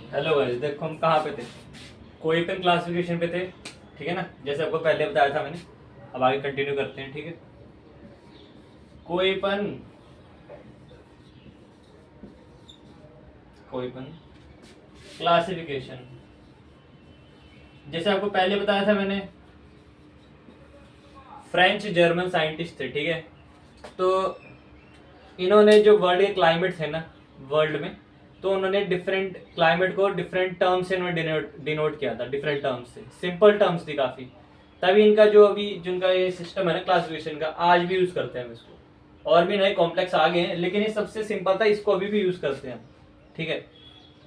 Hello guys, देखो हम कहाँ पे थे। कोई पेन क्लासिफिकेशन पे थे, ठीक है ना। जैसे आपको पहले बताया था मैंने। अब आगे कंटिन्यू करते हैं, ठीक है। कोई पेन कोई पेन क्लासिफिकेशन, जैसे आपको पहले बताया था मैंने। फ्रेंच जर्मन साइंटिस्ट थे, ठीक है। तो इन्होंने जो वर्ल्ड के क्लाइमेट थे ना, वर्ल्ड में, तो उन्होंने डिफरेंट क्लाइमेट को डिफरेंट टर्म्स से उन्होंने डिनोट किया था। डिफरेंट टर्म्स से, सिंपल टर्म्स थी काफ़ी। तभी इनका जो अभी जिनका ये सिस्टम है ना क्लासिफिकेशन का, आज भी यूज़ करते हैं हम इसको। और भी नए कॉम्प्लेक्स आ गए हैं, लेकिन ये सबसे सिंपल था, इसको अभी भी यूज़ करते हैं, ठीक है।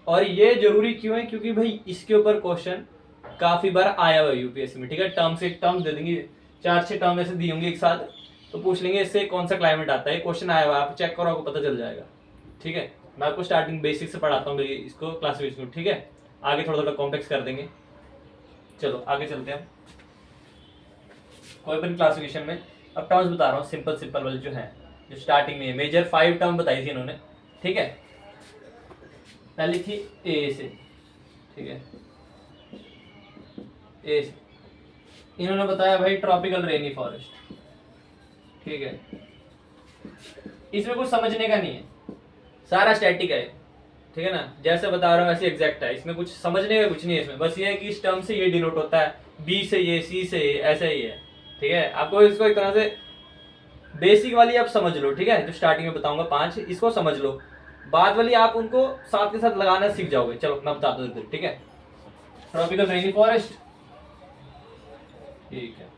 और ये जरूरी क्यों है? क्योंकि भाई इसके ऊपर क्वेश्चन काफ़ी बार आया हुआ है यूपीएससी में, ठीक है। टर्म्स एक टर्म दे देंगे, 4-6 टर्म ऐसे दी होंगी एक साथ, तो पूछ लेंगे इससे कौन सा क्लाइमेट आता है। क्वेश्चन आया हुआ है, आप चेक करो, आपको पता चल जाएगा, ठीक है। मैं आपको स्टार्टिंग बेसिक से पढ़ाता हूँ इसको, क्लासिफिकेशन, ठीक है। आगे थोड़ा थोड़ा कॉम्प्लेक्स कर देंगे। चलो आगे चलते हैं। कोई भी क्लासिफिकेशन में अब टर्म्स बता रहा हूँ, सिंपल सिंपल वाले जो है, जो स्टार्टिंग में मेजर 5 टर्म बताई थी इन्होंने, ठीक है। पहली थी ए से, ठीक है। ए से इन्होंने बताया भाई ट्रॉपिकल रेनी फॉरेस्ट, ठीक है। इसमें कुछ समझने का नहीं है, सारा स्टैटिक है, ठीक है ना। जैसे बता रहा हूँ वैसे एग्जैक्ट है, इसमें कुछ समझने का कुछ नहीं है इसमें। बस ये है कि इस टर्म से ये डिनोट होता है, बी से ये, सी से ये, ऐसा ही है, ठीक है। आपको इसको एक तरह से बेसिक वाली आप समझ लो, ठीक है। जो स्टार्टिंग में बताऊंगा 5, इसको समझ लो। बाद वाली आप उनको साथ के साथ लगाना सीख जाओगे। चलो मैं बताता हूँ, ठीक है। ट्रॉपिकल रेनी फॉरेस्ट, ठीक है।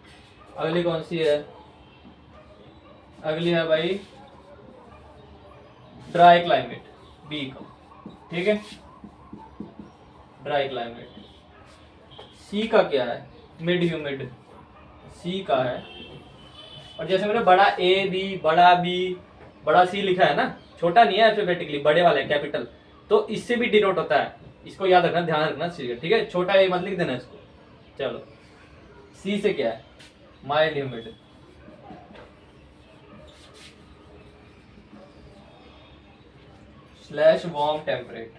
अगली कौन सी है? अगली है भाई ड्राई क्लाइमेट, बी का, ठीक है। Dry climate. सी का क्या है? मिड ह्यूमिड, सी का है। और जैसे मैंने बड़ा ए बी, बड़ा बी, बड़ा सी लिखा है ना, छोटा नहीं है अल्फाबेटिकली, बड़े वाले कैपिटल, तो इससे भी डिनोट होता है। इसको याद रखना, ध्यान रखना, ठीक है। छोटा ए मत लिख देना इसको। चलो सी से क्या है? Mild humid, slash warm temperate.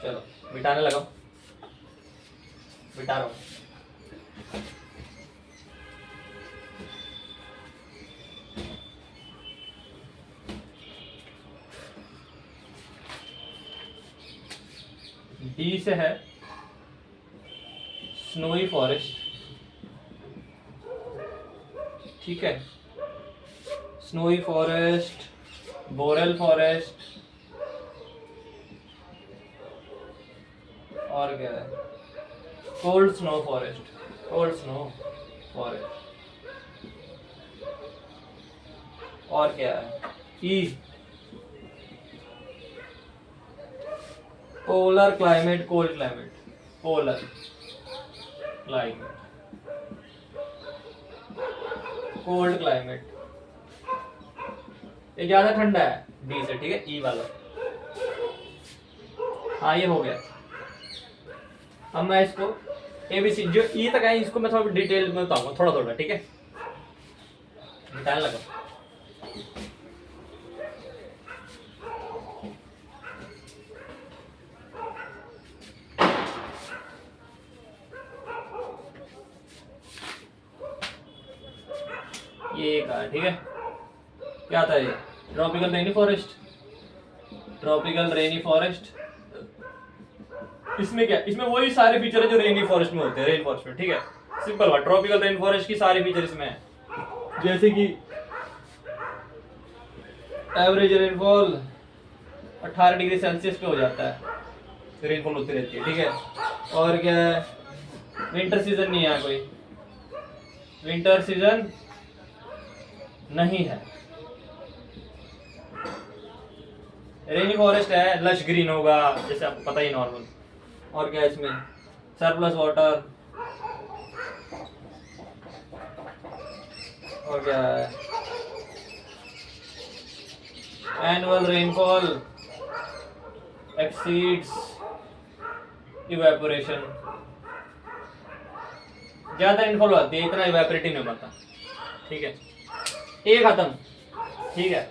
चलो मिटाने लगा, मिटा रहा हूं। डी से है स्नोई फॉरेस्ट, ठीक है। स्नोई फॉरेस्ट, बोरेल फॉरेस्ट, और क्या है? Cold snow forest, cold snow forest. और क्या है? E polar climate, cold climate, polar climate, cold climate. ये ज्यादा ठंडा है, डी से, ठीक है। ई वाला, हाँ ये हो गया। अब मैं इसको एबीसी जो ई तक है, इसको मैं थोड़ा डिटेल में बताऊंगा, थोड़ा थोड़ा, ठीक है। बताने लगा। ये कहा, ठीक है। क्या था ये? ट्रॉपिकल रेनी फॉरेस्ट, ट्रॉपिकल रेनी फॉरेस्ट। इसमें क्या? इसमें वही सारे फीचर है जो रेनी फॉरेस्ट में होते हैं, रेन फॉरेस्ट में, ठीक है। सिंपल बात, ट्रॉपिकल रेन फॉरेस्ट की सारी फीचर इसमें है। जैसे कि एवरेज रेनफॉल 18 डिग्री सेल्सियस पे हो जाता है, रेनफॉल होती रहती है, ठीक है। और क्या है? विंटर सीजन नहीं है, कोई विंटर सीजन नहीं है। रेनी फॉरेस्ट है, लश ग्रीन होगा, जैसे आपको पता ही, नॉर्मल। और क्या है इसमें? सरप्लस वाटर, और क्या है? Annual rainfall exceeds evaporation. ज्यादा रेनफॉल होती है, इतना इवेपोरेट नहीं हो पाता, ठीक है। ये खत्म, ठीक है।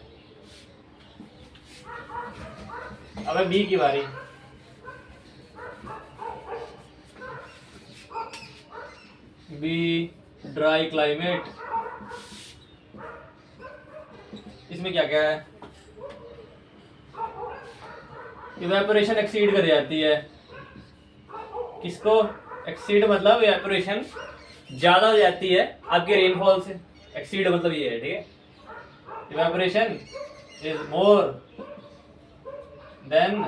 अब बी की बारी। B dry climate. इसमें क्या क्या है? इवेपोरेशन एक्सीड कर जाती है। किसको? एक्सीड मतलब इवेपोरेशन ज्यादा हो जाती है आपके रेनफॉल से। एक्सीड मतलब ये है, ठीक है। Evaporation is more than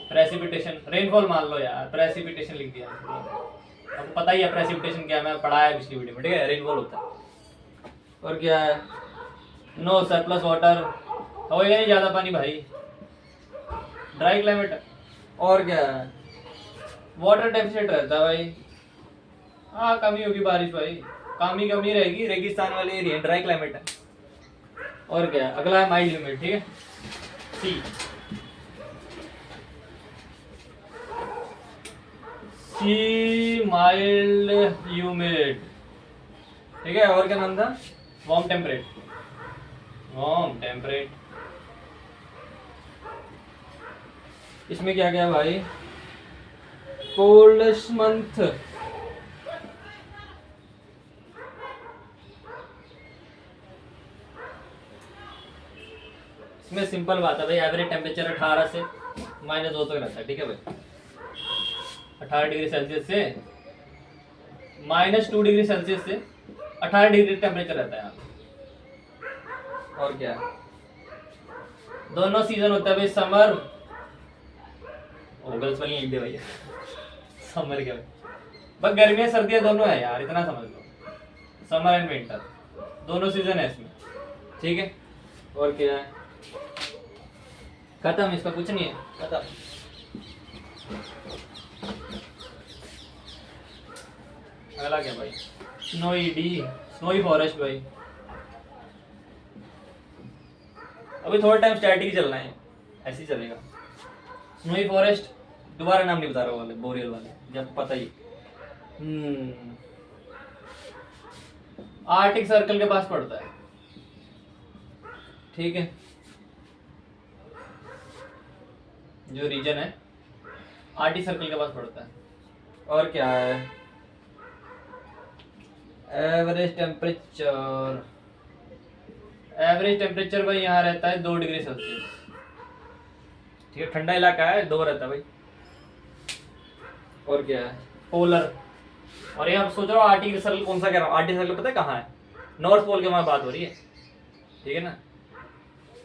precipitation. Rainfall मान लो यार, प्रेसिपिटेशन लिख दिया। आपको पता ही है प्रेसिपिटेशन क्या है, मैं पढ़ाया है पिछली वीडियो में, ठीक है। रेनफॉल होता है। और क्या है? नो सरप्लस वाटर, होएगा नहीं ज्यादा पानी भाई। Dry climate. और क्या है? वाटर डेफिसिट रहता है भाई। हाँ, कमी होगी बारिश भाई, कमी कमी रहेगी। रेगिस्तान वाले एरिया, ड्राई क्लाइमेट है। और क्या है? अगला है माइल्ड ह्यूमिड, ठीक है। सी सी माइल्ड ह्यूमिड, ठीक है। और क्या नाम था? Warm temperate. Warm temperate. इसमें क्या क्या है भाई? कोल्डेस्ट मंथ, इसमें सिंपल बात है भाई, एवरेज टेम्परेचर 18 से -2 तक रहता है, ठीक है भाई। 18 डिग्री सेल्सियस से -2 डिग्री सेल्सियस से 18 डिग्री टेम्परेचर रहता है यहाँ पे। और क्या? दोनों सीजन होता है भाई, समर। गर्ल्स वाली लिख दे भाई समर क्या भाई, बस गर्मियाँ सर्दियाँ दोनों है यार, इतना समझ लो। समर एंड विंटर दोनों सीजन है इसमें, ठीक है। और क्या है? खत्म, इसका कुछ नहीं है, खत्म। अगला क्या भाई? स्नोई डी, स्नोई फॉरेस्ट भाई। अभी थोड़ा टाइम स्टैटिक ही चलना है, ऐसे ही चलेगा। स्नोई फॉरेस्ट, दोबारा नाम नहीं बता रहा वाले, बोरियल वाले, जब पता ही। आर्टिक सर्कल के पास पड़ता है, ठीक है। जो रीजन है आर्टिक सर्कल के पास पड़ता है। और क्या है? एवरेज टेम्परेचर, एवरेज टेम्परेचर भाई यहाँ रहता है 2 डिग्री सेल्सियस, ठीक है। ठंडा इलाका है, 2 रहता है भाई। और क्या है? पोलर। और ये आप सोच रहे हो आर्टिक सर्कल कौन सा कह रहा हूँ? आर्टिक सर्कल पता है कहाँ है? नॉर्थ पोल के वहां बात हो रही है, ठीक है ना।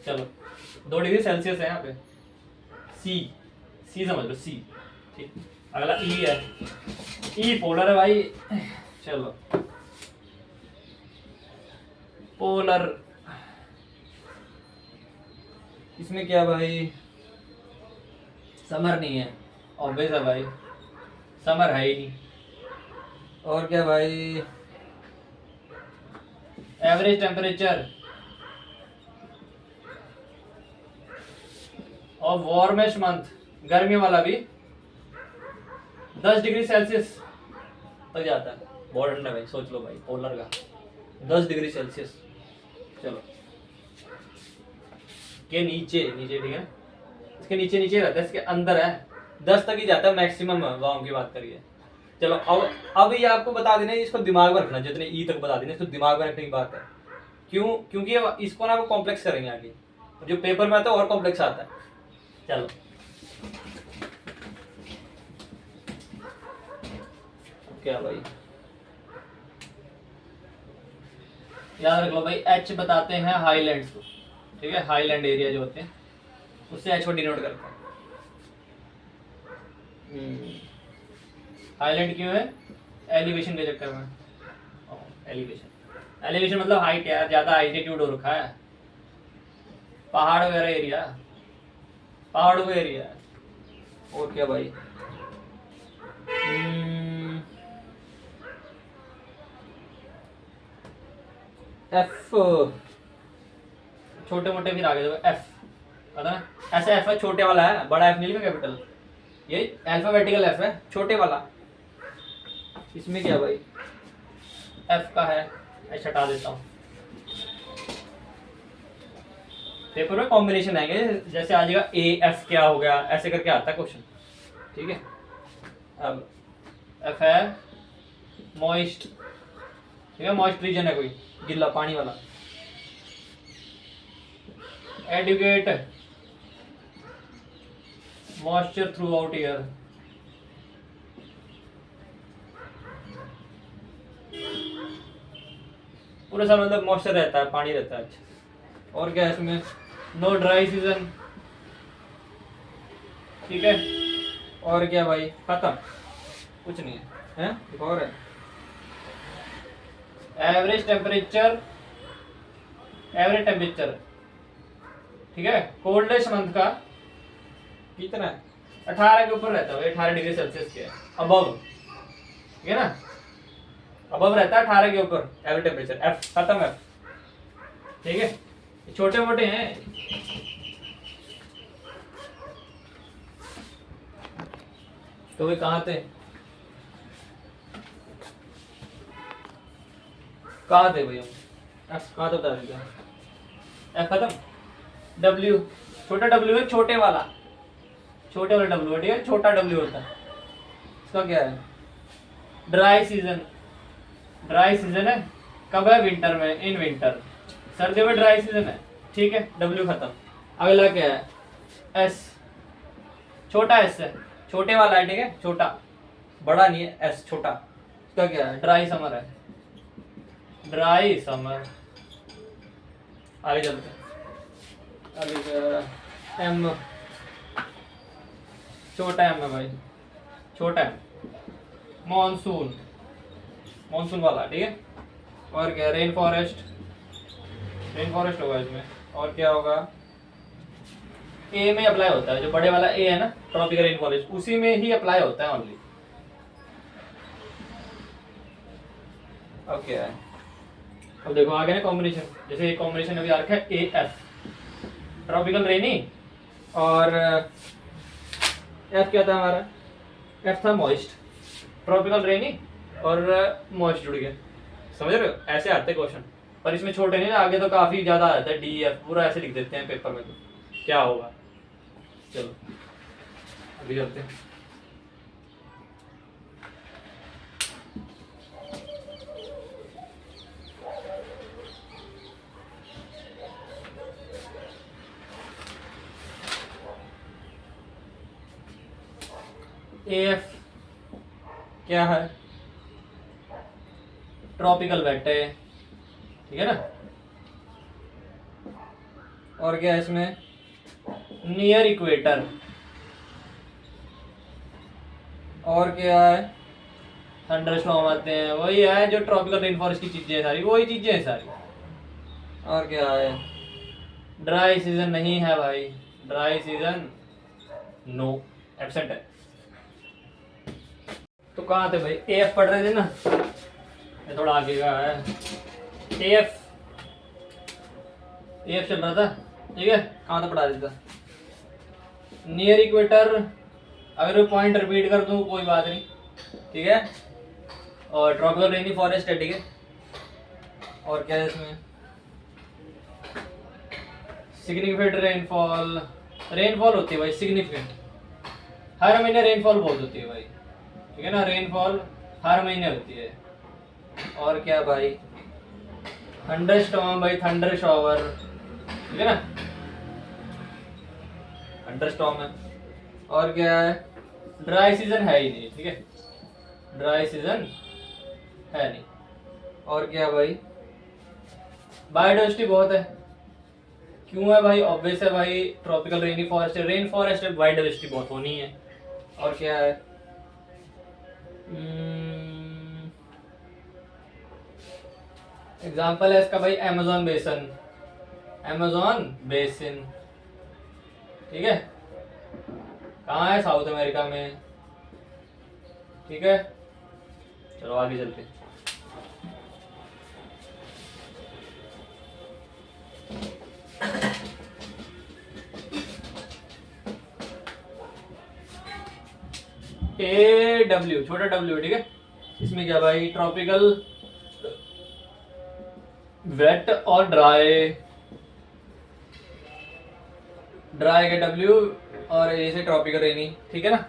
चलो 2 डिग्री सेल्सियस है यहाँ पे। सी, सी समझ लो, सी, ठीक। अगला ई है। ई पोलर है भाई। चलो पोलर, इसमें क्या भाई? समर नहीं है, ऑब्वियस है भाई, समर है ही नहीं। और क्या भाई? एवरेज टेम्परेचर और वार्मेस्ट मंथ, गर्मी वाला भी 10 डिग्री सेल्सियस तक जाता है। बहुत ठंडा भाई, सोच लो भाई, पोलर का 10 डिग्री सेल्सियस। चलो के नीचे नीचे, ठीक है। इसके नीचे नीचे रहता है, इसके अंदर है 10 तक ही जाता है मैक्सिमम, गाँव की बात करिए। चलो अब ये आपको बता देना, इसको दिमाग में रखना, जितने ई तक बता देना, इसको दिमाग में रखने की बात है। क्यों? क्योंकि इसको ना वो कॉम्प्लेक्स करेंगे आगे, जो पेपर में आता है और कॉम्प्लेक्स आता है। चलो क्या भाई? याद रख लो भाई, एच बताते हैं हाईलैंड्स को, ठीक है। हाईलैंड एरिया जो होते हैं उससे एच को डिनोट करते हैं। हाईलैंड क्यों है? एलिवेशन के चक्कर में। एलिवेशन, एलिवेशन मतलब हाइट यार, ज्यादा हाइटेट्यूड हो रखा है, पहाड़ वगैरह एरिया, पहाड़ों का एरिया। और क्या भाई? एफ, छोटे मोटे फिर आगे देखो, एफ पता ना, ऐसा एफ है छोटे वाला है, बड़ा एफ नहीं लिखा कैपिटल, ये अल्फाबेटिकल एफ है छोटे वाला। इसमें क्या भाई? एफ का है, ऐसा हटा देता हूँ। पेपर में कॉम्बिनेशन आएंगे, जैसे आ जाएगा ए एफ क्या हो गया, ऐसे करके आता है क्वेश्चन, ठीक है। अब एफ है मॉइस्ट, ठीक है, मॉइस्ट रीजन है कोई गिल्ला पानी वाला। Adequate moisture throughout year, पूरे साल मतलब मॉइस्चर रहता है, पानी रहता है। अच्छा, और क्या है इसमें, नो ड्राई सीजन, ठीक है। और क्या भाई, खत्म, कुछ नहीं है, हैं? एक और है, एवरेज टेम्परेचर, एवरेज टेम्परेचर, ठीक है, कोल्डेस्ट मंथ का कितना है, 18 के ऊपर रहता है, 18 डिग्री सेल्सियस के अबव, ठीक है ना, अबव रहता है 18 के ऊपर एवरेज टेम्परेचर, एफ खत्म है, ठीक है। छोटे मोटे हैं, तो वे कहाँ थे, कहाँ थे भैया, एफ कहाँ तो बता दीजिए, एफ खत्म, डब्ल्यू, छोटा डब्ल्यू है, छोटे वाला डब्ल्यू है, ठीक है, छोटा डब्ल्यू होता है, इसका क्या है, ड्राई सीजन, ड्राई सीजन है, कब है, विंटर में, इन विंटर, सर्दियों में ड्राई सीजन है, ठीक है, डब्ल्यू खत्म। अगला क्या है, एस, छोटा एस है, छोटे वाला है, ठीक है, छोटा, बड़ा नहीं है, एस छोटा, इसका क्या है, ड्राई समर है, ड्राई समर। आगे चलते हैं, आगे एम, छोटा एम है भाई, छोटा एम, मॉनसून, मॉनसून वाला, ठीक है। और क्या, रेन फॉरेस्ट, रेन फॉरेस्ट होगा इसमें। और क्या होगा, ए में अप्लाई होता है, जो बड़े वाला ए है ना, ट्रॉपिकल रेन फॉरेस्ट, उसी में ही अप्लाई होता है ओनली। अब क्या है, अब देखो आगे ना कॉम्बिनेशन, जैसे एक कॉम्बिनेशन अभी आ रखा है ए एफ, ट्रॉपिकल रेनी, और एफ क्या था हमारा, एफ था मॉइस्ट, ट्रॉपिकल रेनी और मॉइस्ट जुड़ गया, समझ रहे हो, ऐसे आते हैं क्वेश्चन, पर इसमें छोटे नहीं ना, आगे तो काफी ज्यादा आता है, डी एफ पूरा ऐसे लिख देते हैं पेपर में, तो क्या होगा। चलो अभी चलते हैं, एफ क्या है, ट्रॉपिकल वेट है, ठीक है ना। और क्या है इसमें, नियर इक्वेटर, और क्या है, थंडरस्टॉर्म आते हैं, वही है जो ट्रॉपिकल रेन फॉरेस्ट की चीजें हैं सारी, वही चीजें हैं सारी। और क्या है, ड्राई सीजन नहीं है भाई, ड्राई सीजन नो, एब्सेंट है। तो कहाँ थे भाई, ए एफ पढ़ रहे थे ना, ये थोड़ा आगे का है, ए एफ चल रहा था, ठीक है, कहाँ था पढ़ा देता, नियर इक्वेटर, अगर पॉइंट रिपीट कर दूँ कोई बात नहीं, ठीक है, और ट्रॉपिकल रेनी फॉरेस्ट है, ठीक है। और क्या है इसमें, सिग्निफिकेंट रेनफॉल, रेनफॉल होती है भाई सिग्निफिकेंट, हर महीने रेनफॉल बहुत होती है भाई, ठीक है ना, रेनफॉल हर महीने होती है। और क्या भाई, थंडर स्टॉर्म भाई, थंडर शॉवर, ठीक है ना, थंडर स्टॉर्म है। और क्या है, ड्राई सीजन है ही नहीं, ठीक है, ड्राई सीजन है नहीं। और क्या भाई, बायोडाइवर्सिटी बहुत है, क्यों है भाई, ऑब्वियस है भाई, ट्रॉपिकल रेनी फॉरेस्ट, रेन फॉरेस्ट है, बायोडाइवर्सिटी बहुत होनी है। और क्या है, एग्जाम्पल है इसका भाई, अमेज़न बेसन, अमेज़न बेसिन, ठीक है, कहाँ है, साउथ अमेरिका में, ठीक है। चलो आगे चलते हैं, ए डब्ल्यू, छोटा डब्ल्यू, ठीक है, इसमें क्या भाई, ट्रॉपिकल वेट और ड्राई, ड्राई का डब्ल्यू और ए से ट्रॉपिकल रेनी, ठीक है ना।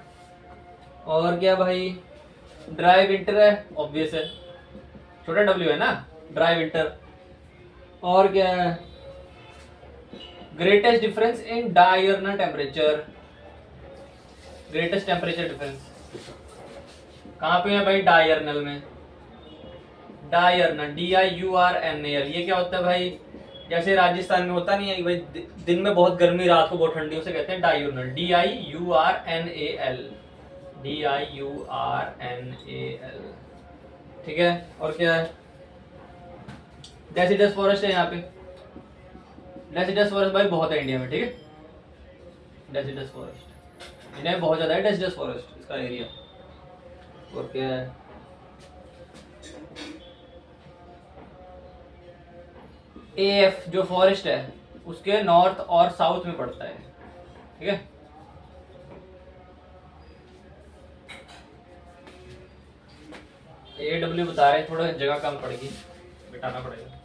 और क्या भाई, ड्राई विंटर है, ऑब्वियस है, छोटा डब्ल्यू है ना, ड्राई विंटर। और क्या है, greatest difference in diurnal temperature, greatest temperature difference कहाँ पे है भाई, डायर्नल में। डायर्नल, DIURNAL, ये क्या होता है भाई, जैसे राजस्थान में होता नहीं है भाई, दिन में बहुत गर्मी, रात को बहुत ठंडी, उसे कहते हैं डायर्नल, DIURNAL, DIURNAL, ठीक है। और क्या है, डेसिडस फॉरेस्ट है यहाँ पे, डेसिडस फॉरेस्ट भाई बहुत है इंडिया में, ठीक है, डेसिडस फॉरेस्ट इंडिया में बहुत ज्यादा है, डेसिडस फॉरेस्ट इसका एरिया। और क्या है, AF जो फॉरेस्ट है उसके नॉर्थ और साउथ में पड़ता है, ठीक है। AW बता रहे हैं, थोड़ा जगह कम पड़ेगी, बिठाना पड़ेगा।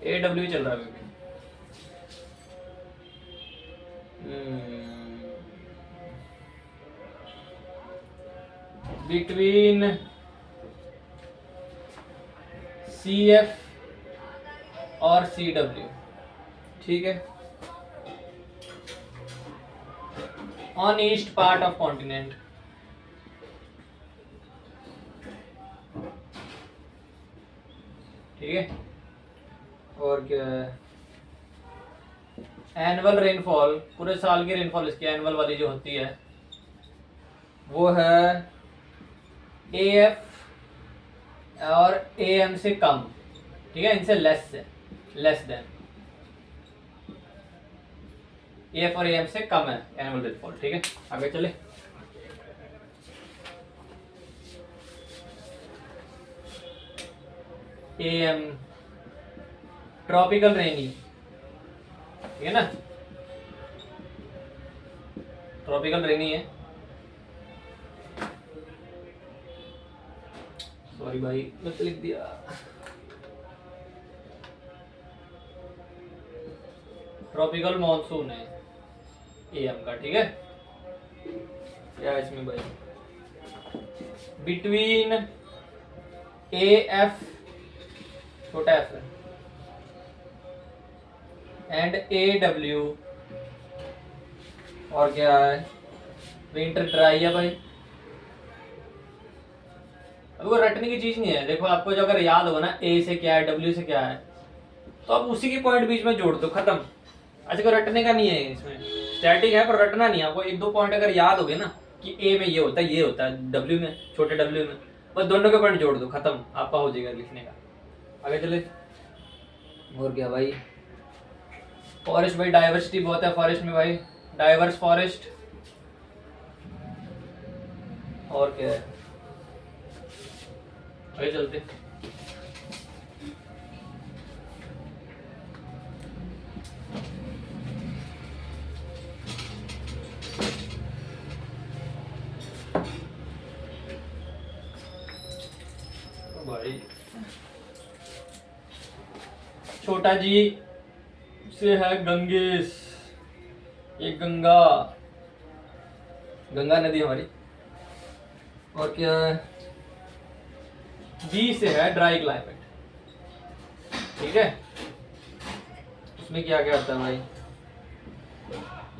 AW चल रहा है अभी। बिटवीन CF और CW, ठीक है, on east part of continent, ठीक है। और क्या है, एनुअल रेनफॉल, पूरे साल की रेनफॉल इसकी एनुअल वाली जो होती है वो है AF और AM से कम, ठीक है, इनसे लेस है, लेस देन, AF और AM से कम है एनुअल रेनफॉल, ठीक है। आगे चले, AM ट्रॉपिकल रेनी, ठीक है ना, ट्रॉपिकल रेनी है, सॉरी भाई गलत लिख दिया, ट्रॉपिकल मॉनसून है AM का, ठीक है। क्या है इसमें भाई, बिटवीन AF छोटा f है एंड AW, और क्या है, विंटर ड्राई है भाई। अब वो रटने की चीज नहीं है, देखो आपको जो अगर याद होगा ना A से क्या है, W से क्या है, तो आप उसी की पॉइंट बीच में जोड़ दो, खत्म। अच्छा कोई रटने का नहीं है इसमें, स्टैटिक है पर रटना नहीं है आपको, एक दो पॉइंट अगर याद हो गए ना कि A में ये होता है, ये होता है, W में, छोटे W में, बस दोनों के पॉइंट जोड़ दो, खत्म, आपका हो जाएगा लिखने का। आगे चले, और क्या भाई, फॉरेस्ट भाई, डाइवर्सिटी बहुत है फॉरेस्ट में भाई, डाइवर्स फॉरेस्ट। और क्या है, आगे चलते, भाई छोटा जी से है गंगेश, ये गंगा, गंगा नदी हमारी। और क्या है, B से है ड्राई क्लाइमेट, ठीक है। इसमें क्या क्या होता है भाई,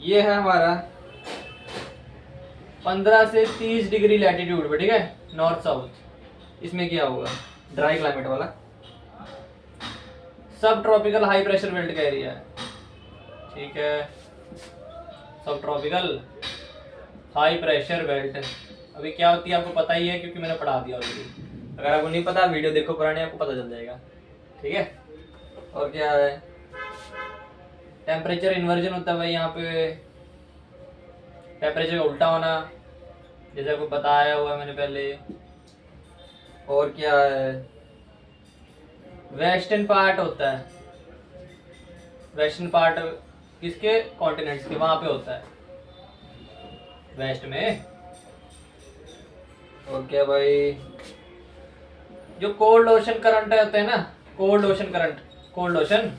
ये है हमारा 15 से 30 डिग्री लैटिट्यूड पे, ठीक है, नॉर्थ साउथ। इसमें क्या होगा, ड्राई क्लाइमेट वाला, सब ट्रॉपिकल हाई प्रेशर बेल्ट का एरिया है, ठीक है, सब ट्रॉपिकल हाई प्रेशर बेल्ट। अभी क्या होती है आपको पता ही है क्योंकि मैंने पढ़ा दिया ऑलरेडी, अगर आपको नहीं पता वीडियो देखो पुराने, आपको पता चल जाएगा, ठीक है। और क्या है, टेम्परेचर इन्वर्जन होता है भाई यहाँ पे, टेम्परेचर का उल्टा होना, जैसे आपको बताया हुआ है मैंने पहले। और क्या है, वेस्टर्न पार्ट होता है, वेस्टर्न पार्ट किसके, कॉन्टिनेंट्स के, वहां पे होता है वेस्ट में। और क्या भाई, जो कोल्ड ओशन करंट होते हैं ना, cold ocean current, cold ocean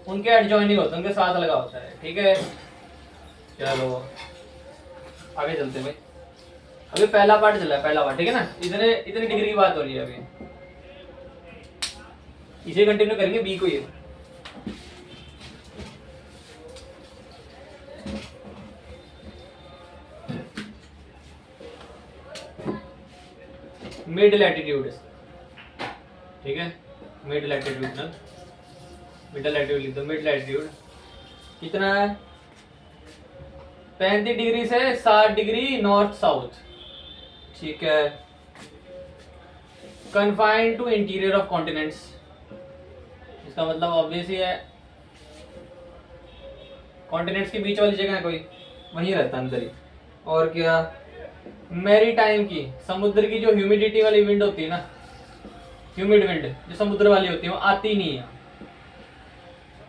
उनके एडजॉइनिंग होते हैं, उनके साथ लगा होता है। ठीक है, चलो आगे चलते हैं भाई। अभी पहला पार्ट चला है, पहला पार्ट, ठीक है ना। इतने इतनी डिग्री की बात हो रही है अभी, इसे कंटिन्यू करेंगे बी को। ये मिड लैटिट्यूड, ठीक है, मिड लैटिट्यूड, मिडल लैटिट्यूड लिख दो। मिड लैटिट्यूड कितना है? 35 डिग्री से 60 डिग्री नॉर्थ साउथ, ठीक है। Confined to interior of continents, इसका मतलब ऑब्वियस ही है, कॉन्टिनेंट्स के बीच वाली जगह है कोई, वहीं रहता है अंदर ही। और क्या? मैरी टाइम की, समुद्र की जो ह्यूमिडिटी वाली विंड होती है ना, ह्यूमिड विंड जो समुद्र वाली होती है, वो आती नहीं है,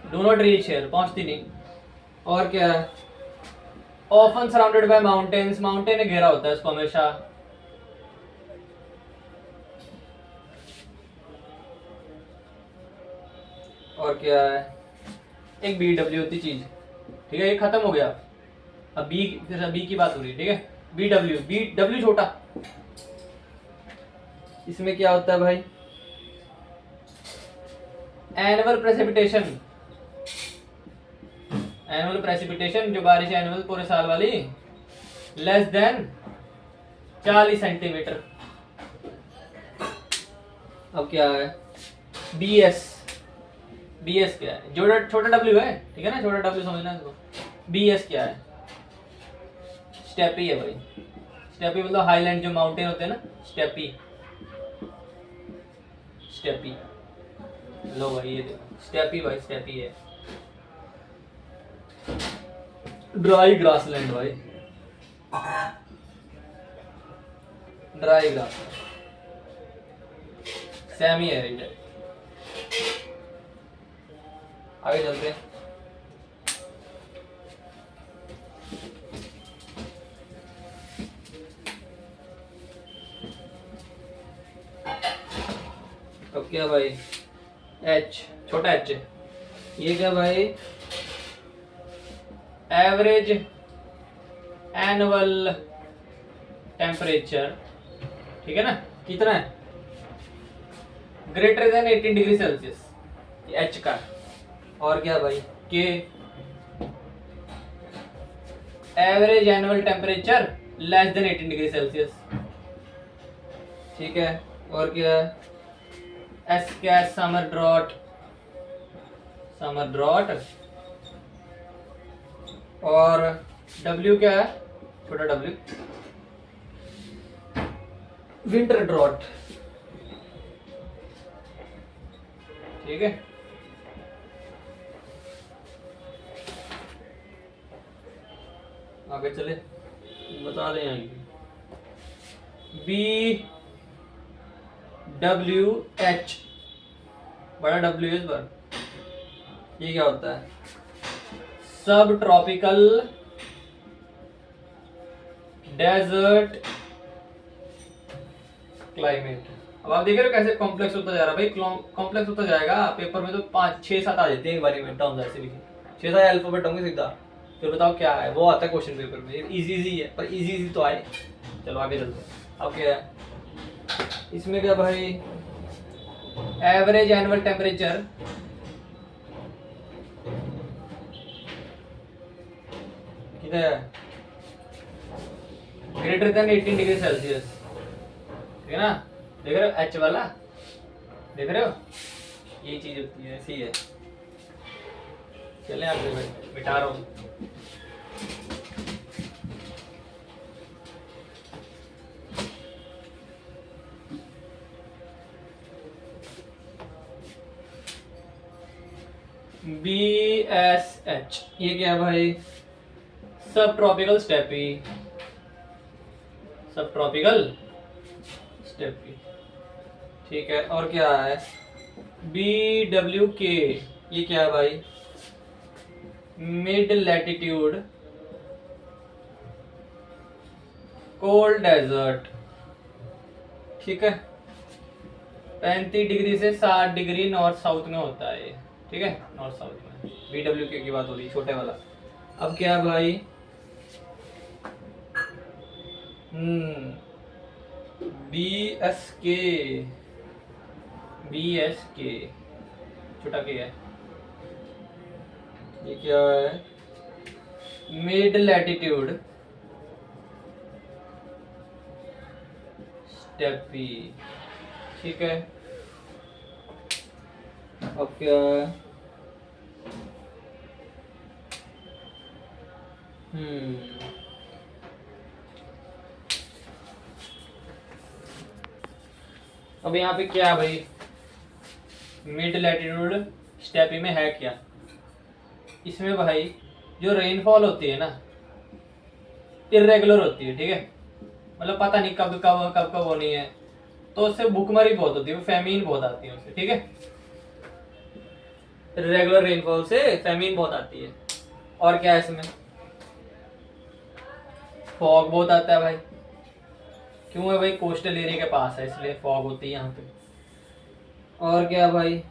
डू नॉट रीच हियर, पहुंचती नहीं। और क्या है? Often surrounded by mountains, mountain ने घेरा होता है इसको हमेशा। और क्या है? एक बी डब्ल्यू होती चीज, ठीक है, ये खत्म हो गया। अब बी, फिर बी की बात हो रही है, ठीक है। बी डब्ल्यू छोटा, इसमें क्या होता है भाई? एनुअल प्रेसिपिटेशन, एनुअल प्रेसिपिटेशन जो बारिश है एनुअल पूरे साल वाली, लेस देन 40 सेंटीमीटर। अब क्या है? बी एस, बी एस क्या है? जो छोटा डब्ल्यू है, ठीक है ना, छोटा डब्ल्यू समझना इसको। बी एस क्या है? स्टेपी है भाई, स्टेपी मतलब हाईलैंड जो माउंटेन होते हैं ना, स्टेपी, स्टेपी। लो भाई ये देखो स्टेपी भाई, स्टेपी है। ड्राई ग्रासलैंड भाई, ड्राई ग्रास, सेमी एरिड है। आगे चलते हैं। अब क्या भाई? एच, छोटा एच, ये क्या भाई? एवरेज एनुअल टेम्परेचर, ठीक है ना, कितना है? Greater than 18 degree Celsius, H का। और क्या भाई? K, average annual temperature less than 18 degree Celsius, ठीक है। और क्या है? एस क्या है? Summer drought, summer drought. और डब्ल्यू क्या है? छोटा डब्ल्यू, विंटर ड्रॉट, ठीक है। आगे चले, बता दें यहाँ बी डब्ल्यू एच, बड़ा डब्ल्यू इस पर, ये क्या होता है? सब ट्रॉपिकल डेजर्ट क्लाइमेट। अब आप देख रहे हो कैसे कॉम्प्लेक्स होता जा रहा है भाई, कॉम्प्लेक्स होता जाएगा। पेपर में तो 5-6-7 आ जाते हैं एक बारी में, टर्म्स ऐसे लिखे 6-7 अल्फाबेट होंगे सीधा, फिर बताओ क्या है, वो आता है क्वेश्चन पेपर में। इजी इजी है, पर इजी इजी तो आए। चलो आगे चलते हैं। अब क्या है इसमें? क्या भाई? एवरेज एनुअल टेम्परेचर कितना है? ग्रेटर देन 18 डिग्री सेल्सियस, ठीक है ना। देख रहे हो एच वाला, देख रहे हो, ये चीज होती है, ऐसी है। चले आगे, मिटा रहा हूँ। बी एस एच, ये क्या है भाई? सब ट्रॉपिकल स्टेपी, सब ट्रॉपिकल स्टेपी, ठीक है। और क्या है? बी डब्ल्यू के, ये क्या है भाई? मिड लैटिट्यूड कोल्ड डेजर्ट, ठीक है। 35 डिग्री से 60 डिग्री नॉर्थ साउथ में होता है ये, ठीक है, नॉर्थ साउथ में। BW की बात हो रही है, छोटे वाला। अब क्या भाई, BSK, BSK छोटा के है, ये क्या है, मिड लैटिट्यूड स्टेपी, ठीक है। अब क्या है, अब यहाँ पे क्या है भाई, मिड लैटिट्यूड स्टेपी में है क्या, इसमें भाई जो रेनफॉल होती है ना इरेगुलर होती है, ठीक है, मतलब पता नहीं कब कब कब कब होनी है, तो उससे भूखमरी बहुत होती है, फैमिन बहुत आती है उससे, ठीक है। रेगुलर रेनफॉल से फैमिन बहुत आती है। और क्या है इसमें, फॉग बहुत आता है भाई, क्यों है भाई, कोस्टल एरिया के पास है इसलिए फॉग होती है यहाँ पे। और क्या भाई,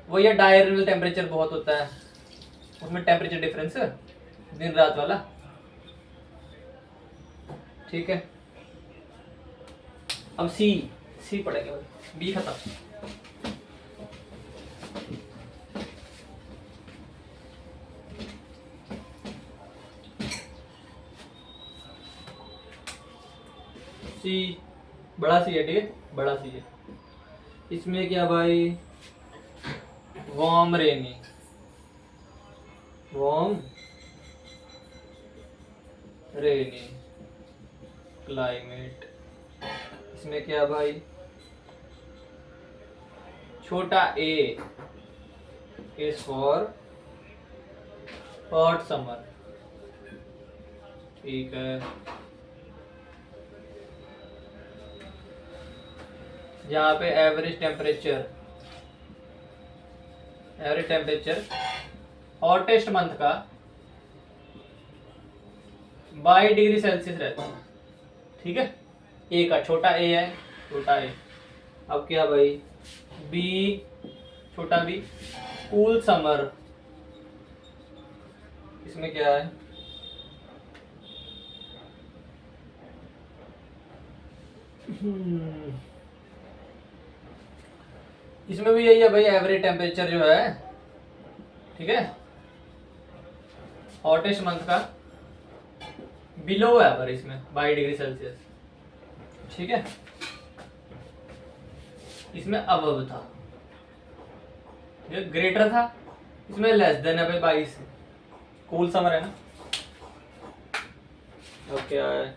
वो ये डायरनल टेम्परेचर बहुत होता है, उसमें टेम्परेचर डिफरेंस दिन रात वाला, ठीक है। अब सी पड़ेगा भाई, बी खत्म। सी बड़ा सी है, ठीक है, बड़ा सी है। इसमें क्या भाई, वार्म रेनी, वार्म रेनी क्लाइमेट। इसमें क्या भाई, छोटा ए इज फॉर हॉट समर, ठीक है। जहाँ पे एवरेज टेम्परेचर हॉटेस्ट मंथ का 22 डिग्री सेल्सियस रहता है, ठीक है। ए का छोटा ए है, छोटा ए। अब क्या भाई, बी छोटा बी कूल समर, इसमें क्या है, इसमें भी यही है भाई, एवरेज टेम्परेचर जो है, ठीक है, हॉटेस्ट मंथ का बिलो है पर इसमें 22 डिग्री सेल्सियस, ठीक है। इसमें अबव था, ये ग्रेटर था, इसमें लेस देन है भाई 22, कूल समर है ना। अब क्या है,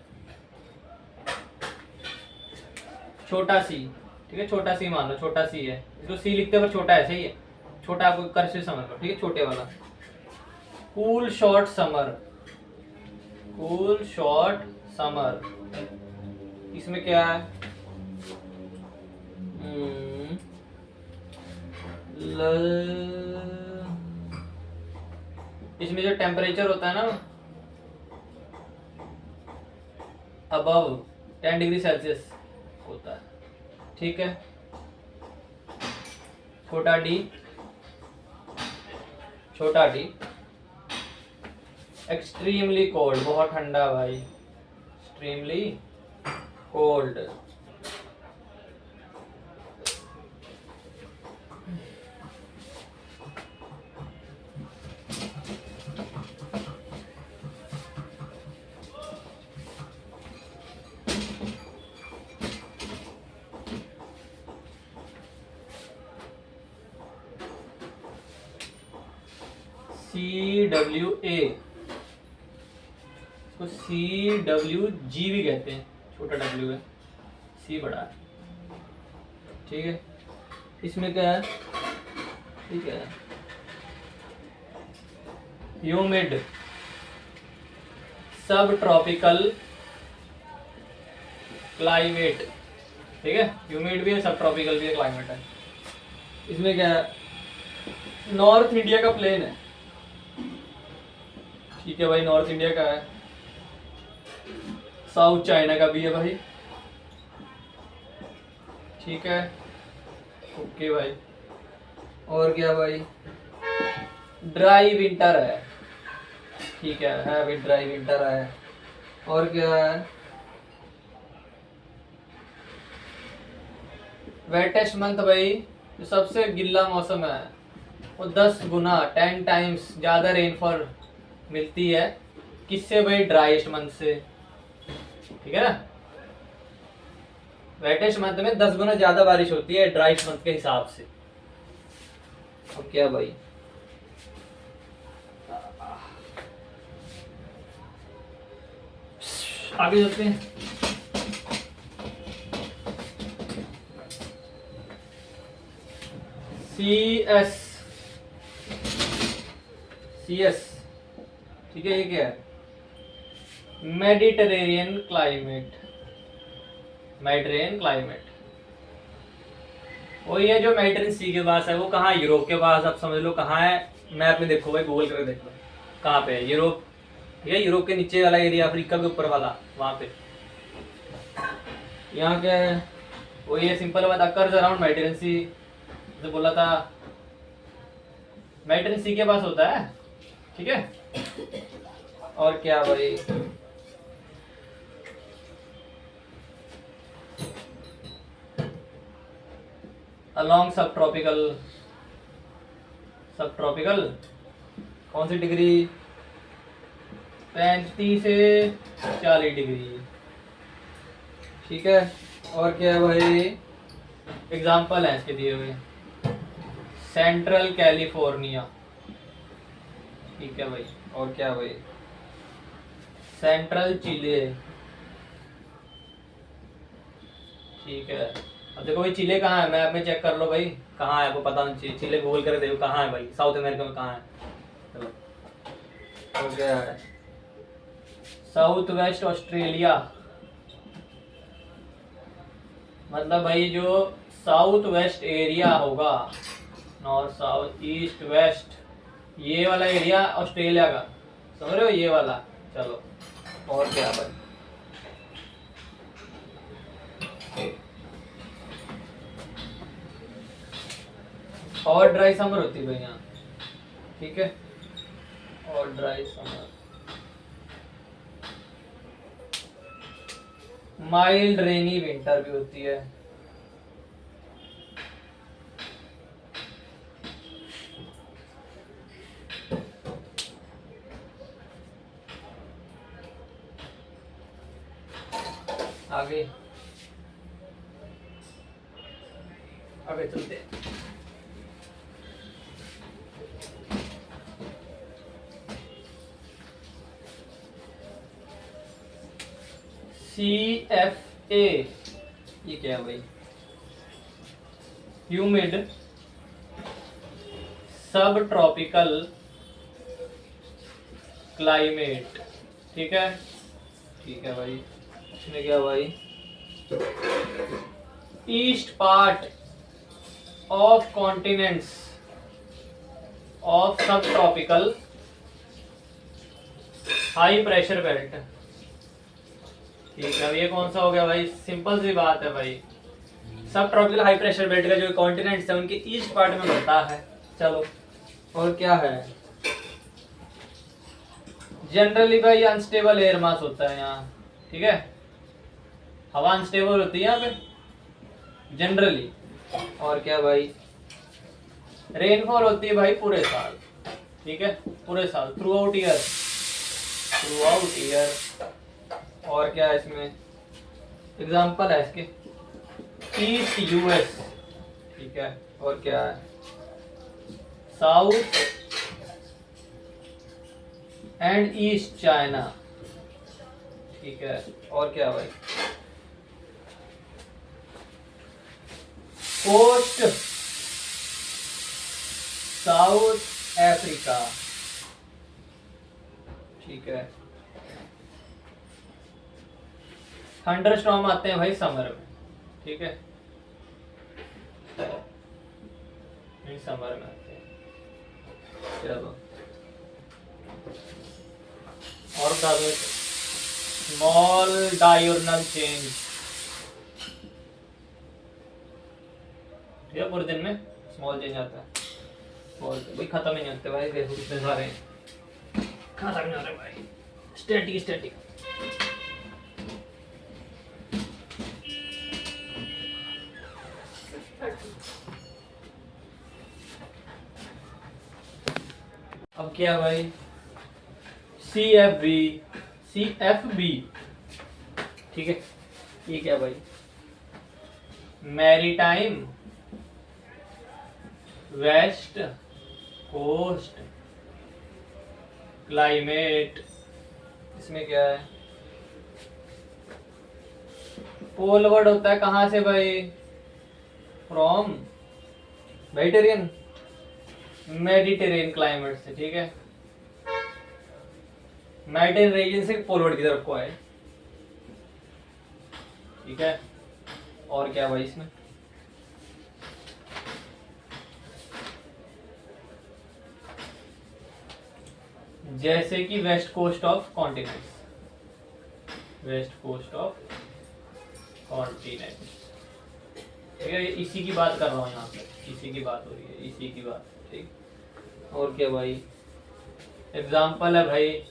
छोटा सी, ठीक है, छोटा सी मान लो, छोटा सी है, इसको सी लिखते हैं पर छोटा ऐसे ही है, छोटा आपको कर्सिव समझ लो, ठीक है, छोटे वाला। Cool short summer, cool short summer, इसमें क्या है, इसमें जो टेम्परेचर होता है ना अबव 10 डिग्री सेल्सियस होता है, ठीक है। छोटा डी एक्सट्रीमली कोल्ड, बहुत ठंडा भाई, एक्सट्रीमली कोल्ड। CWA, इसको CWG भी कहते हैं, छोटा W है, C बड़ा है, ठीक है। इसमें क्या है, ठीक है, ह्यूमिड सब ट्रॉपिकल क्लाइमेट, ठीक है, ह्यूमिड भी है, सब ट्रॉपिकल भी है, क्लाइमेट है। इसमें क्या है, नॉर्थ इंडिया का प्लेन है, ठीक है भाई, नॉर्थ इंडिया का है। साउथ चाइना का भी है भाई, ठीक है। ओके भाई। और क्या भाई? ड्राई विंटर है, ठीक है भाई, ड्राई विंटर है। और क्या है? वेटेस्ट मंथ भाई, जो सबसे गिल्ला मौसम है, वो 10 गुना 10 टाइम्स ज़्यादा रेनफॉल मिलती है किससे भाई? ड्राइस्ट मंथ से, ठीक है ना। वेटेस्ट मंथ में 10 गुना ज़्यादा बारिश होती है ड्राइस्ट मंथ के हिसाब से। और क्या भाई? आगे चलते हैं। CS, CS, ठीक है, ये क्या है? Mediterranean climate, Mediterranean climate. वो ये जो मेडिटेरेनियन सी के पास है, वो कहाँ है? यूरोप के पास, आप समझ लो कहाँ है। मैप में देखो भाई, गूगल करके देख लो कहाँ पे है यूरोप। ये यूरोप के नीचे वाला एरिया, अफ्रीका के ऊपर वाला, वहाँ पे। यहाँ क्या है? वो ये सिंपल बात, अकर्स अराउंड मेडिटेरेनियन सी, जो बोला था मेडिटेरेनियन सी के पास होता है, ठीक है। और क्या भाई? अलोंग सब ट्रॉपिकल, सब ट्रॉपिकल कौन सी डिग्री? 35 से 40 डिग्री, ठीक है। और क्या है भाई? एग्जाम्पल है इसके दिए हुए, सेंट्रल कैलिफोर्निया, ठीक है भाई। और क्या भाई? सेंट्रल चिले, ठीक है। अब देखो भाई, चिले कहाँ है? मैप में चेक कर लो भाई, कहाँ है वो पता होना चाहिए। चिले गूगल कर देखो कहाँ है भाई, साउथ अमेरिका में कहाँ है। चलो, हो गया है। साउथ वेस्ट ऑस्ट्रेलिया, मतलब भाई जो साउथ वेस्ट एरिया होगा, नॉर्थ साउथ ईस्ट वेस्ट, ये वाला एरिया ऑस्ट्रेलिया का, समझ रहे हो, ये वाला। चलो, और क्या भाई? और ड्राई समर होती है भाई यहाँ, ठीक है। और ड्राई समर, माइल्ड रेनी विंटर भी होती है। आगे आगे चलते हैं। CFA, ये क्या है भाई? ह्यूमिड सब ट्रॉपिकल क्लाइमेट, ठीक है, ठीक है भाई। इसमें क्या भाई? East part of continents of सब ट्रॉपिकल हाई प्रेशर बेल्ट, ठीक है। ये कौन सा हो गया भाई? सिंपल सी बात है भाई, सब ट्रॉपिकल हाई प्रेशर बेल्ट का जो कॉन्टिनेंट्स है उनके ईस्ट पार्ट में बनता है। चलो, और क्या है? जनरली भाई अनस्टेबल एयर मास होता है यहाँ, ठीक है। हवा अनस्टेबल होती है यहाँ पे जनरली। और क्या भाई? रेनफॉल होती है भाई पूरे साल, ठीक है, पूरे साल, through out year, through out year. और क्या है इसमें? एग्जाम्पल है इसके, ईस्ट यूएस, ठीक है। और क्या है? साउथ एंड ईस्ट चाइना, ठीक है। और क्या भाई? कोस्ट साउथ अफ्रीका, ठीक है। थंडरस्टॉर्म आते हैं भाई समर में, ठीक है, समर में आते हैं। चलो, और बता दो, स्मॉल डायोर्नल चेंज, ये पूरे दिन में स्मॉल चेंज आता है। स्मॉल भाई खत्म ही नहीं होते भाई, देखो कितने सारे हैं, खत्म नहीं हो रहे भाई। स्टैटिक स्टैटिक अब क्या भाई, CFB, CFB ठीक है, ये क्या भाई, मैरीटाइम वेस्ट कोस्ट क्लाइमेट। इसमें क्या है, पोल वर्ड होता है कहाँ से भाई, फ्रॉम मेडिटेरियन, मेडिटेरियन क्लाइमेट से, ठीक है, मेडिटेरियन रीजन से पोल वर्ड की तरफ को आए, ठीक है। और क्या भाई इसमें, जैसे कि west coast of continents, west coast of continents, ठीक है, इसी की बात कर रहा हूँ यहाँ पे, इसी की बात हो रही है, इसी की बात, ठीक। और क्या भाई, एग्जाम्पल है भाई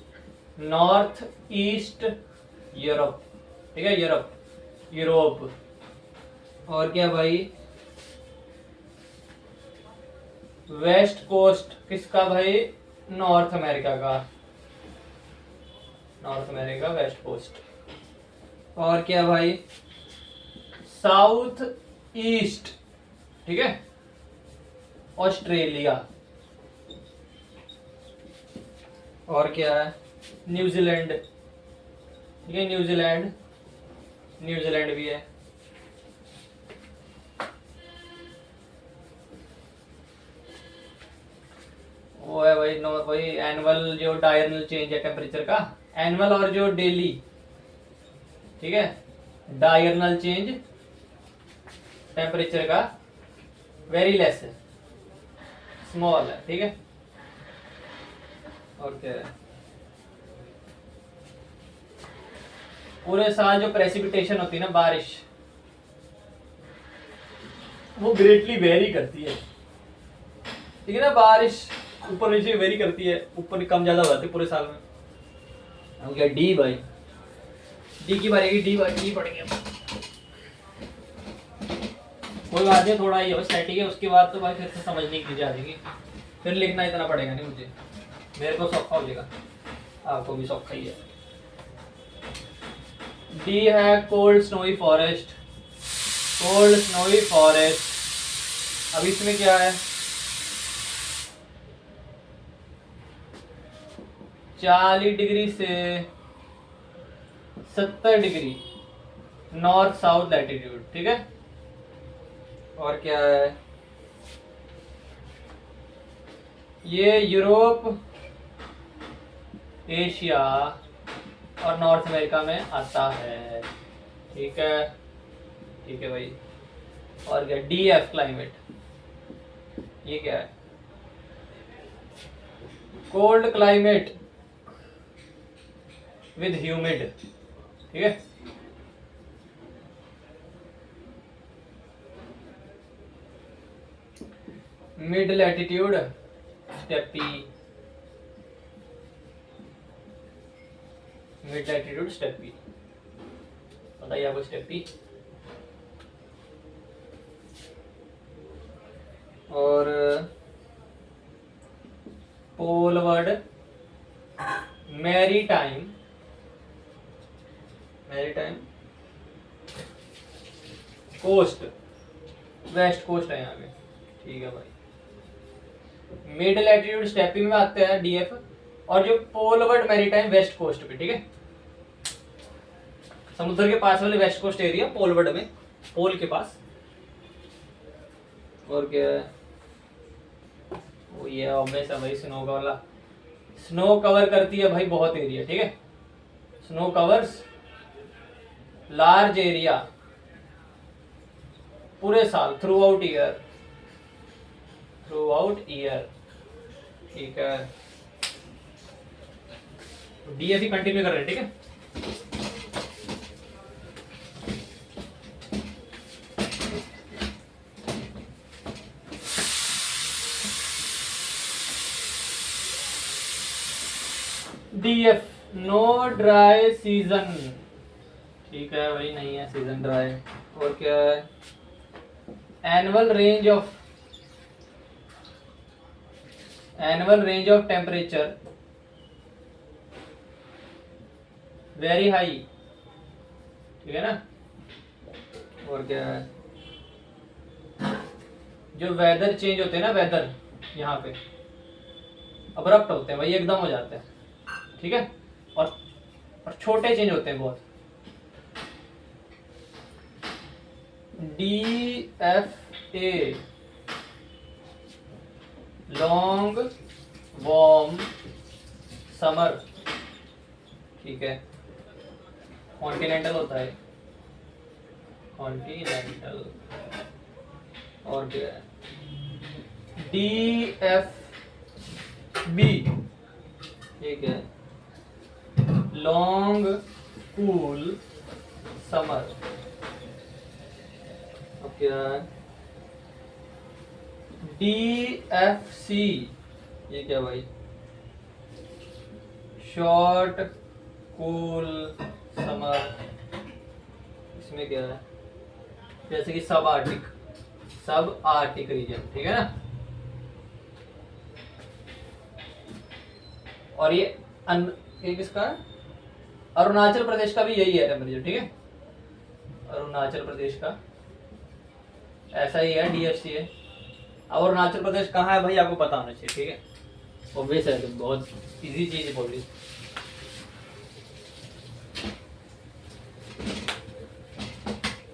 नॉर्थ ईस्ट यूरोप, ठीक है, यूरोप, यूरोप। और क्या भाई, वेस्ट कोस्ट किसका भाई, नॉर्थ अमेरिका का, नॉर्थ अमेरिका वेस्ट कोस्ट। और क्या भाई, साउथ ईस्ट, ठीक है, ऑस्ट्रेलिया। और क्या है, न्यूजीलैंड, ठीक है, न्यूजीलैंड, न्यूजीलैंड भी है। वो है भाई, नो भाई एनुअल जो डायरनल चेंज है टेम्परेचर का, एनुअल और जो डेली, ठीक है, डायरनल चेंज टेम्परेचर का वेरी लेस है, स्मॉल है, ठीक है। और क्या है, पूरे साल जो प्रेसिपिटेशन होती है ना, बारिश, वो ग्रेटली वेरी करती है, ठीक है ना, बारिश ऊपर नीचे वेरी करती है, ऊपर कम ज्यादा हो जाती है पूरे साल में। हो गया डी भाई, डी की बारी, डी भाई, डी पड़ गया, कोई बात नहीं, थोड़ा ही स्टैटिक है, उसके बाद तो भाई फिर से समझने की चीजें आ जाएगी, फिर लिखना इतना पड़ेगा नहीं मुझे, मेरे को सौखा हो जाएगा, आपको भी सौखा ही है। डी है cold snowy forest, cold snowy forest. अब इसमें क्या है, 40 डिग्री से 70 डिग्री नॉर्थ साउथ लैटिट्यूड, ठीक है। और क्या है, ये यूरोप, एशिया और नॉर्थ अमेरिका में आता है, ठीक है, ठीक है भाई। और क्या, DF क्लाइमेट, ये क्या है, कोल्ड क्लाइमेट विद ह्यूमिड, ठीक है। Mid latitude steppe, mid latitude steppe, बताइए आपको स्टेपी। और poleward maritime, maritime coast, west coast है यहाँ पे, ठीक है भाई। मिड लैटिट्यूड स्टेपी में आते हैं DF, और जो पोलवर्ड मैरीटाइम वेस्ट कोस्ट पे, ठीक है, समुद्र के पास वाले वेस्ट कोस्ट एरिया, पोलवर्ड में, पोल के पास। और क्या है, वो ये ऑब्वियस है भाई, स्नो का वाला, स्नो कवर करती है भाई बहुत एरिया, ठीक है, स्नो कवर्स लार्ज एरिया पूरे साल, through out year, through out year, ठीक है। DF कंटिन्यू कर रहे हैं, ठीक है। DF नो ड्राई सीजन, ठीक है भाई, नहीं है सीजन ड्राई। और क्या है, annual range of temperature vary high, ठीक है ना। और क्या है, जो वेदर चेंज होते हैं ना, वेदर यहाँ पे अब्रप्ट होते हैं भाई, एकदम हो जाते हैं, ठीक है। और छोटे चेंज होते हैं बहुत। DFA लॉन्ग वार्म समर, ठीक है। कॉन्टिनेंटल होता है, कॉन्टिनेंटल। और क्या है, DFB, ठीक है, लॉन्ग कूल समर। अब क्या है, DFC, ये क्या भाई, शॉर्ट कूल समर। इसमें क्या है, जैसे कि सब आर्टिक रीजन, ठीक है ना। और ये किसका है, अरुणाचल प्रदेश का भी यही है टेम्परेचर, ठीक है। अरुणाचल प्रदेश का ऐसा ही है, DFC है। अब अरुणाचल प्रदेश कहाँ है भाई, आपको पता होना चाहिए, ठीक है। ऑब्वियस है, तो बहुत इजी चीज है बोली।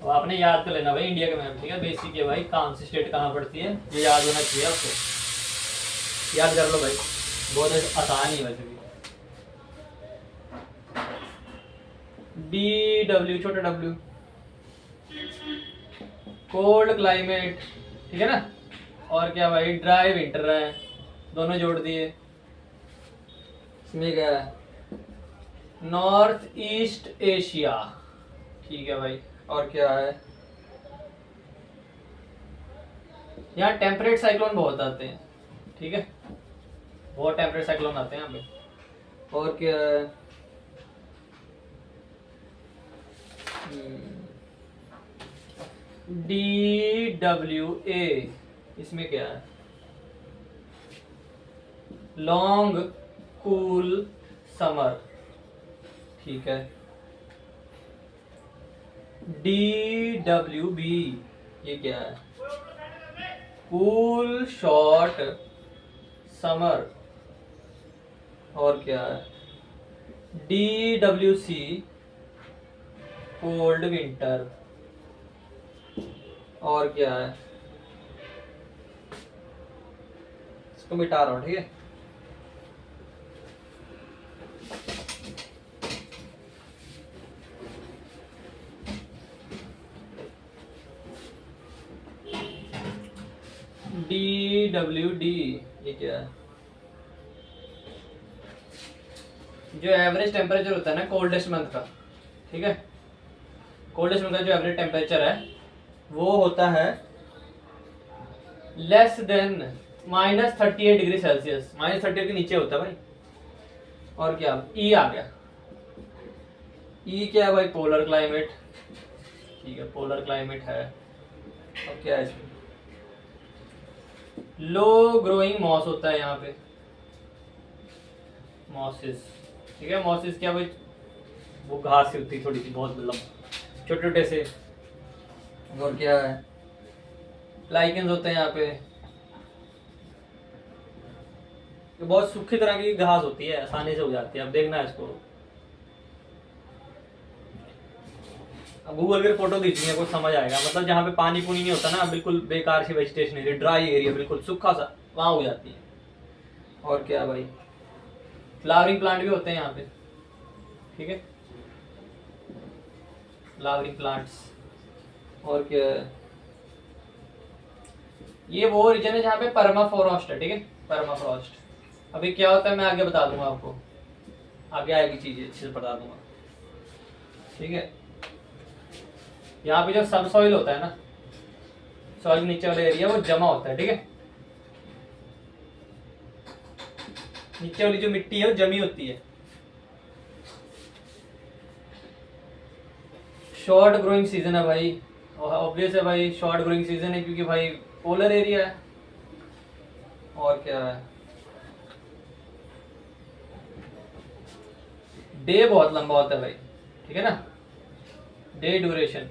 अब आपने याद कर लेना भाई इंडिया का मैप, ठीक है, बेसिक है भाई, कौन सी स्टेट कहाँ पड़ती है, ये याद होना चाहिए आपको। याद कर लो भाई, बहुत आसान ही है वैसे भी। DW, छोटा W, कोल्ड क्लाइमेट, ठीक है ना। और क्या भाई, ड्राई विंटर है, दोनों जोड़ दिए। इसमें क्या है, नॉर्थ ईस्ट एशिया, ठीक है भाई। और क्या है, यहाँ टेम्परेट साइक्लोन बहुत आते हैं, ठीक है, बहुत टेम्परेट साइक्लोन आते हैं यहाँ पे। और क्या है, DWA, इसमें क्या है, लॉन्ग कूल समर, ठीक है। DWB, ये क्या है, कूल शॉर्ट समर। और क्या है, DWC, कोल्ड विंटर। और क्या है, इसको मिटा रहा हूँ, ठीक है। DWD, ये क्या है, जो एवरेज टेम्परेचर होता है ना कोल्डेस्ट मंथ का, ठीक है। कोल्डेस्ट मंथ का जो एवरेज टेम्परेचर है वो होता है लेस देन -38 डिग्री सेल्सियस, -38 के नीचे होता है भाई। और क्या, ई आ गया। ई क्या है भाई, पोलर क्लाइमेट, ठीक है, पोलर क्लाइमेट है। अब क्या है इसमें, लो ग्रोइंग मॉस होता है यहाँ पे, मॉसिस, ठीक है। मॉसिस क्या भाई, वो घास से होती है थोड़ी सी, बहुत मतलब छोटे छोटे से। और क्या है, लाइकेंस होते हैं यहाँ पे, तो बहुत सूखी तरह की घास होती है, आसानी से हो जाती है। अब देखना है इसको, अब गूगल की फोटो खींचनी है, कुछ समझ आएगा। मतलब जहाँ पे पानी पूनी नहीं होता ना, बिल्कुल बेकार सी वेजिटेशन एरिया, ड्राई एरिया, बिल्कुल सूखा सा, वहां हो जाती है। और क्या भाई, फ्लावरिंग प्लांट भी होते हैं यहाँ पे, ठीक है, फ्लावरिंग प्लांट्स। और क्या है, ये वो रीजन है जहाँ पे परमाफ्रॉस्ट है, ठीक है, परमाफ्रॉस्ट। अभी क्या होता है मैं आगे बता दूंगा आपको, आगे आएगी चीजें अच्छे से बता दूंगा, ठीक है। यहाँ पे जो सब सॉइल होता है ना, सॉइल नीचे वाला एरिया, वो जमा होता है, ठीक है। नीचे वाली जो मिट्टी है वो जमी होती है, शॉर्ट ग्रोइंग सीजन है भाई, ऑब्वियस है भाई, शॉर्ट ग्रोइंग सीजन है क्योंकि भाई पोलर एरिया है। और क्या है, डे बहुत लंबा होता है भाई, ठीक है ना, डे ड्यूरेशन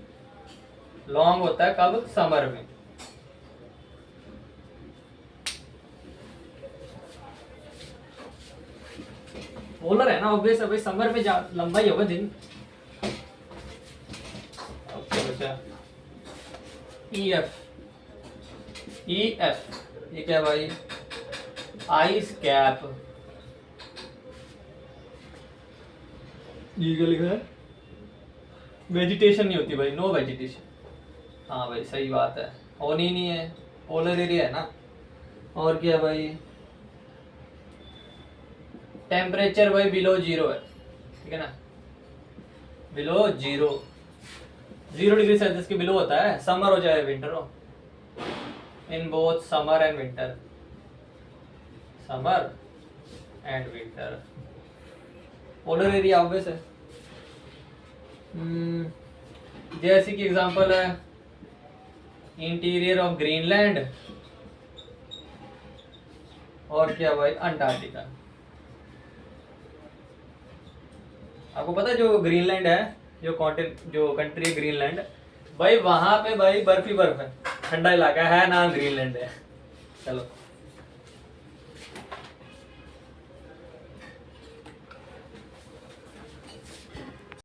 लॉन्ग होता है कब, समर में। पोलर है ना, ऑब्वियस है भाई, समर में लंबा ही होगा दिन। ओके बच्चा, ई एफ ये क्या भाई, आइस कैप। ये क्या लिखा है, वेजिटेशन नहीं होती भाई, नो वेजिटेशन। हाँ भाई सही बात है, होनी नहीं है, पोलर एरिया है ना। और क्या भाई, टेम्परेचर भाई बिलो जीरो है, ठीक है ना, बिलो जीरो, 0 डिग्री सेल्सियस के बिलो होता है, समर हो चाहे विंटर हो, in both summer and winter, summer and winter. Polar area obvious है। जैसे कि एग्जांपल है इंटीरियर ऑफ ग्रीनलैंड, और क्या भाई, अंटार्कटिका। आपको पता है जो ग्रीनलैंड है, जो कंट्री है ग्रीनलैंड, भाई वहां पे भाई बर्फ ही बर्फ है, ठंडा इलाका है, नाम ग्रीनलैंड है। चलो